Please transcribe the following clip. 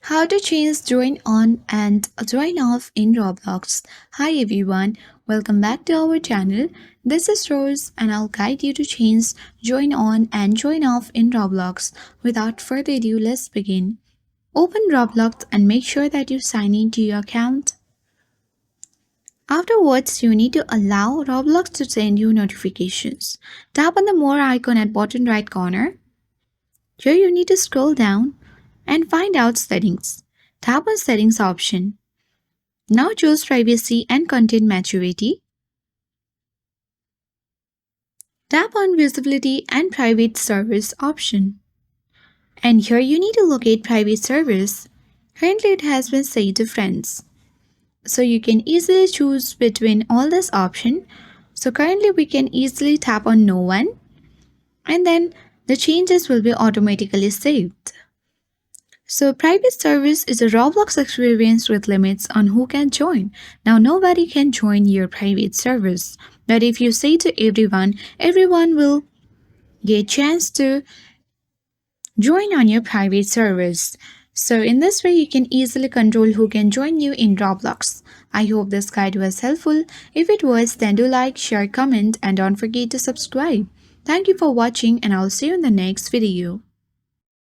How to change join on and join off in Roblox. Hi everyone, welcome back to our channel. This is Rose and I'll guide you to change join on and join off in Roblox. Without further ado, let's begin. Open Roblox and make sure that you sign into your account. Afterwards, you need to allow Roblox to send you notifications. Tap on the more icon at bottom right corner. Here you need to scroll down and find out settings. Tap on settings option. Now choose privacy and content maturity. Tap on visibility and private service option. And here you need to locate private service. Currently it has been set to friends. So you can easily choose between all this option. So currently we can easily tap on no one and then the changes will be automatically saved. So private service is a Roblox experience with limits on who can join. Now nobody can join your private service. But if you say to everyone, everyone will get chance to join on your private service. So in this way you can easily control who can join you in Roblox. I hope this guide was helpful. If it was, then do like, share, comment and don't forget to subscribe. Thank you for watching and I'll see you in the next video.